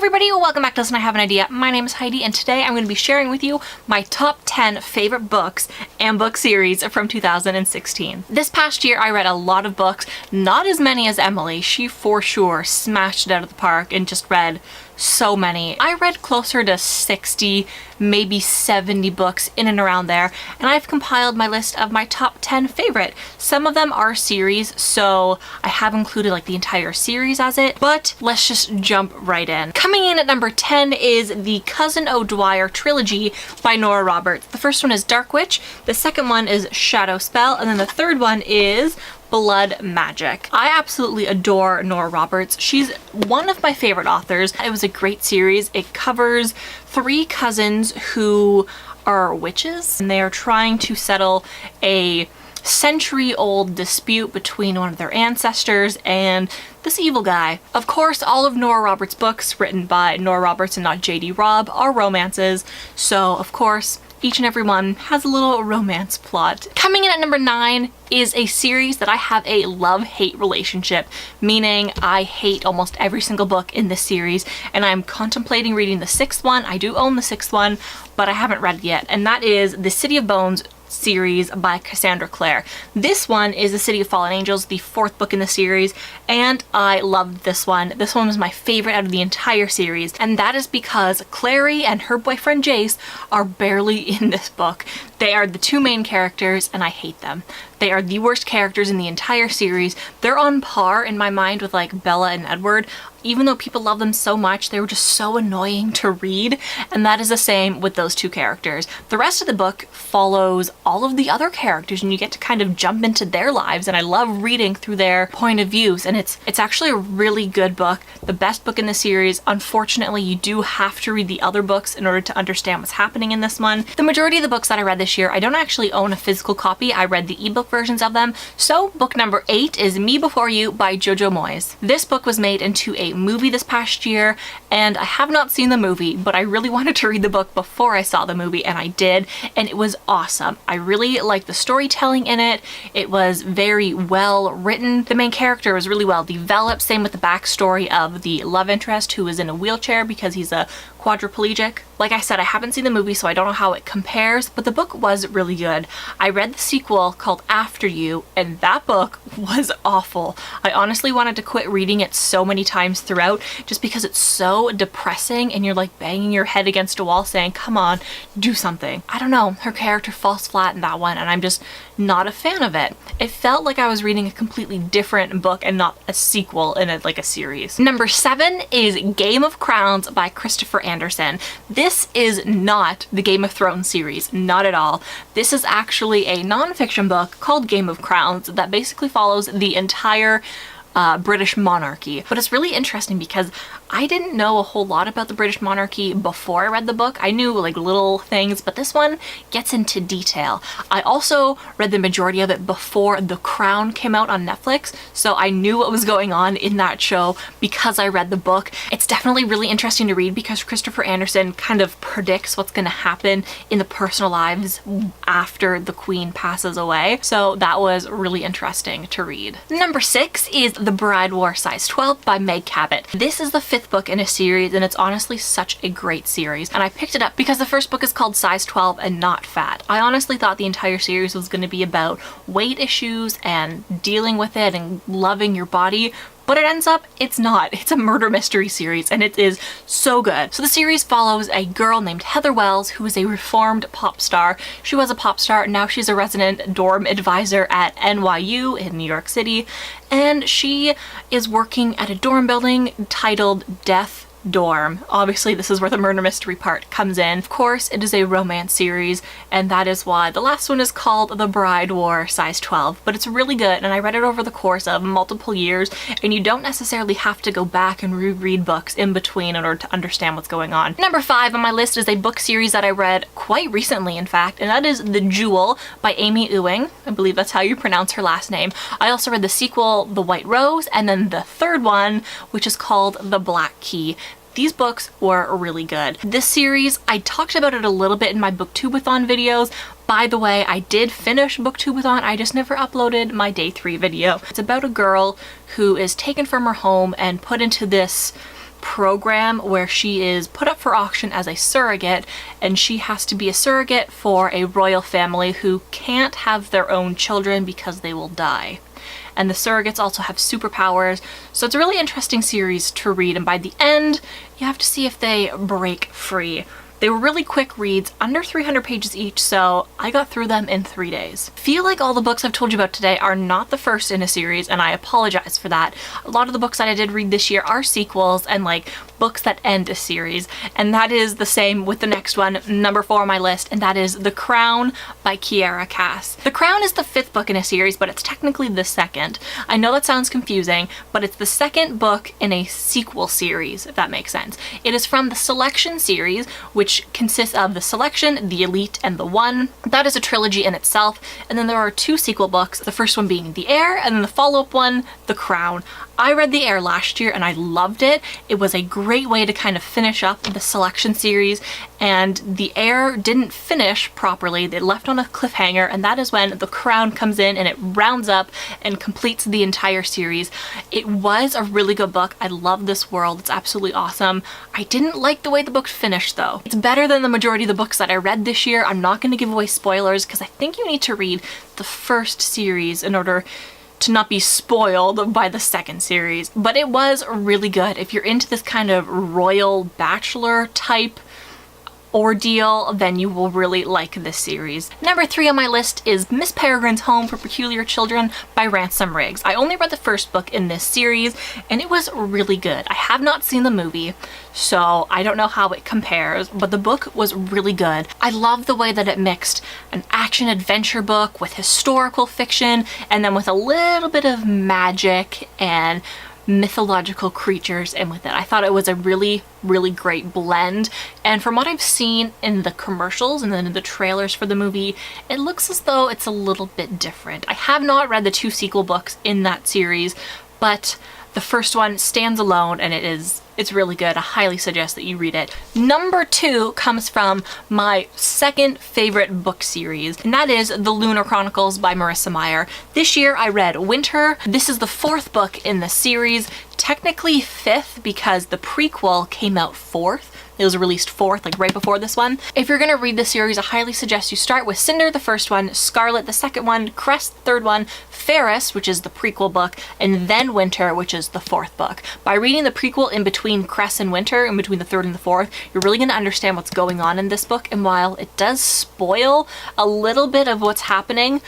everybody, welcome back to Listen, I Have an Idea. My name is Heidi and today I'm going to be sharing with you my top 10 favorite books and book series from 2016. This past year I read a lot of books, not as many as Emily. She for sure smashed it out of the park and just read so many. I read closer to 60, maybe 70 books in and around there, and I've compiled my list of my top 10 favorite. Some of them are series, so I have included like the entire series as it, but let's just jump right in. Coming in at number 10 is the Cousin Odwyer trilogy by Nora Roberts. The first one is Dark Witch, the second one is Shadow Spell, and then the third one is Blood Magic. I absolutely adore Nora Roberts. She's one of my favorite authors. It was a great series. It covers three cousins who are witches, and they are trying to settle a century-old dispute between one of their ancestors and this evil guy. Of course, all of Nora Roberts' books, written by Nora Roberts and not J.D. Robb, are romances, so of course each and every one has a little romance plot. Coming in at number 9 is a series that I have a love-hate relationship, meaning I hate almost every single book in this series, and I'm contemplating reading the 6th one. I do own the 6th one, but I haven't read it yet, and that is the City of Bones series by Cassandra Clare. This one is The City of Fallen Angels, the 4th book in the series, and I loved this one. This one was my favorite out of the entire series, and that is because Clare and her boyfriend Jace are barely in this book. They are the two main characters, and I hate them. They are the worst characters in the entire series. They're on par in my mind with like Bella and Edward. Even though people love them so much, they were just so annoying to read, and that is the same with those two characters. The rest of the book follows all of the other characters, and you get to kind of jump into their lives, and I love reading through their point of views, and it's actually a really good book, the best book in the series. Unfortunately, you do have to read the other books in order to understand what's happening in this one. The majority of the books that I read this year, I don't actually own a physical copy. I read the ebook versions of them. So book number 8 is Me Before You by Jojo Moyes. This book was made into a movie this past year, and I have not seen the movie, but I really wanted to read the book before I saw the movie, and I did, and it was awesome. I really liked the storytelling in it. It was very well written. The main character was really well developed, same with the backstory of the love interest who is in a wheelchair because he's a quadriplegic. Like I said, I haven't seen the movie, so I don't know how it compares, but the book was really good. I read the sequel called After You, and that book was awful. I honestly wanted to quit reading it so many times throughout just because it's so depressing and you're like banging your head against a wall saying, come on, do something. I don't know, her character falls flat in that one, and I'm just not a fan of it. It felt like I was reading a completely different book and not a sequel in a series. Number 7 is Game of Crowns by Christopher Andersen. This is not the Game of Thrones series, not at all. This is actually a non-fiction book called Game of Crowns that basically follows the entire British monarchy. But it's really interesting because I didn't know a whole lot about the British monarchy before I read the book. I knew like little things, but this one gets into detail. I also read the majority of it before The Crown came out on Netflix, so I knew what was going on in that show because I read the book. It's definitely really interesting to read because Christopher Andersen kind of predicts what's going to happen in the personal lives after the Queen passes away, so that was really interesting to read. Number 6 is The Bride Wore Size 12 by Meg Cabot. This is the 5th book in a series, and it's honestly such a great series, and I picked it up because the first book is called Size 12 and not Fat. I honestly thought the entire series was going to be about weight issues and dealing with it and loving your body, but it ends up, it's not. It's a murder mystery series, and it is so good. So the series follows a girl named Heather Wells, who is a reformed pop star. She was a pop star, now she's a resident dorm advisor at NYU in New York City, and she is working at a dorm building titled Death Dorm. Obviously, this is where the murder mystery part comes in. Of course, it is a romance series, and that is why the last one is called The Bride Wore Size 12, but it's really good, and I read it over the course of multiple years, and you don't necessarily have to go back and reread books in between in order to understand what's going on. Number 5 on my list is a book series that I read quite recently, in fact, and that is The Jewel by Amy Ewing. I believe that's how you pronounce her last name. I also read the sequel, The White Rose, and then the third one, which is called The Black Key. These books were really good. This series, I talked about it a little bit in my Booktubeathon videos. By the way, I did finish Booktubeathon, I just never uploaded my day 3 video. It's about a girl who is taken from her home and put into this program where she is put up for auction as a surrogate, and she has to be a surrogate for a royal family who can't have their own children because they will die. And the surrogates also have superpowers, so it's a really interesting series to read, and by the end, you have to see if they break free. They were really quick reads, under 300 pages each, so I got through them in 3 days. I feel like all the books I've told you about today are not the first in a series, and I apologize for that. A lot of the books that I did read this year are sequels and like books that end a series, and that is the same with the next one, number 4 on my list, and that is The Crown by Kiera Cass. The Crown is the 5th book in a series, but it's technically the 2nd. I know that sounds confusing, but it's the 2nd book in a sequel series, if that makes sense. It is from the Selection series, which consists of the Selection, the Elite, and the One. That is a trilogy in itself, and then there are 2 sequel books, the first one being The Heir, and then the follow-up one, The Crown. I read The Heir last year and I loved it. It was a great way to kind of finish up the Selection series, and The Heir didn't finish properly. They left on a cliffhanger, and that is when The Crown comes in and it rounds up and completes the entire series. It was a really good book. I love this world. It's absolutely awesome. I didn't like the way the book finished though. It's better than the majority of the books that I read this year. I'm not going to give away spoilers because I think you need to read the first series in order to not be spoiled by the 2nd series, but it was really good. If you're into this kind of royal bachelor type ordeal, then you will really like this series. Number 3 on my list is Miss Peregrine's Home for Peculiar Children by Ransom Riggs. I only read the first book in this series, and it was really good. I have not seen the movie, so I don't know how it compares, but the book was really good. I love the way that it mixed an action-adventure book with historical fiction, and then with a little bit of magic and mythological creatures in with it. I thought it was a really, really great blend, and from what I've seen in the commercials and then in the trailers for the movie, it looks as though it's a little bit different. I have not read the 2 sequel books in that series, but the first one stands alone and it's really good. I highly suggest that you read it. Number 2 comes from my 2nd favorite book series, and that is The Lunar Chronicles by Marissa Meyer. This year I read Winter. This is the 4th book in the series, technically 5th because the prequel came out 4th. It was released 4th, like right before this one. If you're gonna read the series, I highly suggest you start with Cinder, the first one, Scarlet, the second one, Crest, the 3rd one, Ferris, which is the prequel book, and then Winter, which is the 4th book. By reading the prequel in between Crest and Winter, in between the 3rd and the 4th, you're really gonna understand what's going on in this book, and while it does spoil a little bit of what's happening,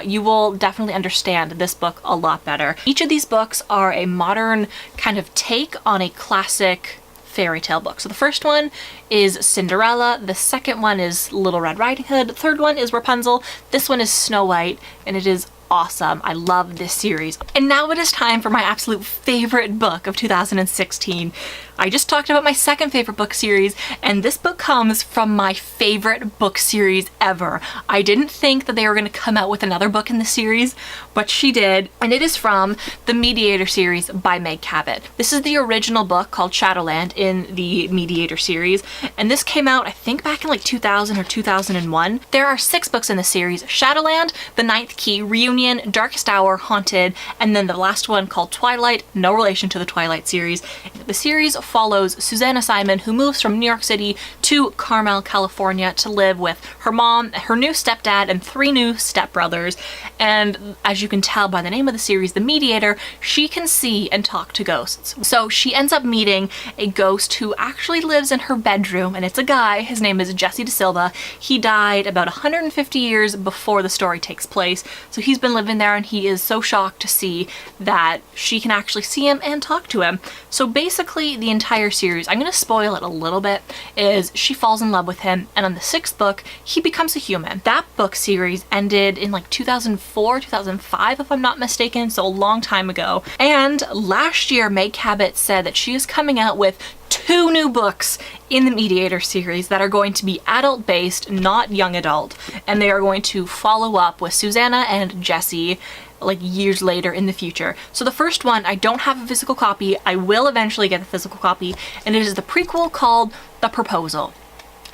you will definitely understand this book a lot better. Each of these books are a modern kind of take on a classic fairy tale book. So the first one is Cinderella, the second one is Little Red Riding Hood, the 3rd one is Rapunzel, this one is Snow White, and it is awesome. I love this series. And now it is time for my absolute favorite book of 2016. I just talked about my 2nd favorite book series, and this book comes from my favorite book series ever. I didn't think that they were going to come out with another book in the series, but she did, and it is from the Mediator series by Meg Cabot. This is the original book called Shadowland in the Mediator series, and this came out I think back in like 2000 or 2001. There are 6 books in the series: Shadowland, The Ninth Key, Reunion, Darkest Hour, Haunted, and then the last one called Twilight, no relation to the Twilight series. The series follows Susanna Simon, who moves from New York City to Carmel, California to live with her mom, her new stepdad, and 3 new stepbrothers. And as you can tell by the name of the series, The Mediator, she can see and talk to ghosts. So she ends up meeting a ghost who actually lives in her bedroom, and it's a guy. His name is Jesse De Silva. He died about 150 years before the story takes place, so he's been living there, and he is so shocked to see that she can actually see him and talk to him. So basically the entire series, I'm going to spoil it a little bit, is she falls in love with him, and on the 6th book he becomes a human. That book series ended in like 2004, 2005 if I'm not mistaken, so a long time ago. And last year Meg Cabot said that she is coming out with 2 new books in the Mediator series that are going to be adult based, not young adult, and they are going to follow up with Susanna and Jesse like years later in the future. So the first one, I don't have a physical copy. I will eventually get a physical copy, and it is the prequel called The Proposal.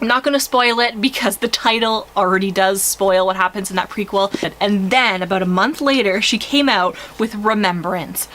I'm not going to spoil it because the title already does spoil what happens in that prequel. And then about a month later, she came out with Remembrance.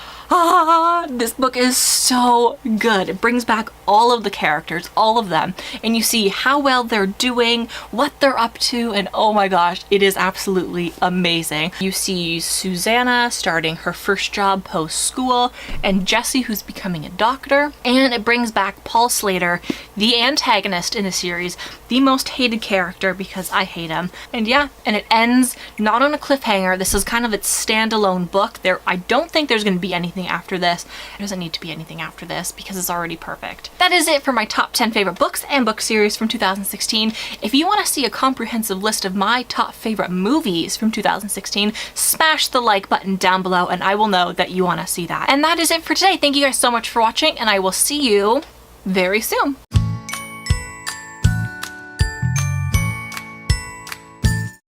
This book is so good. It brings back all of the characters, all of them, and you see how well they're doing, what they're up to, and oh my gosh, it is absolutely amazing. You see Susanna starting her first job post-school, and Jesse who's becoming a doctor, and it brings back Paul Slater, the antagonist in the series, the most hated character because I hate him. And yeah, and it ends not on a cliffhanger. This is kind of its standalone book. I don't think there's going to be anything after this. There doesn't need to be anything after this because it's already perfect. That is it for my top 10 favorite books and book series from 2016. If you want to see a comprehensive list of my top favorite movies from 2016, smash the like button down below and I will know that you want to see that. And that is it for today. Thank you guys so much for watching, and I will see you very soon.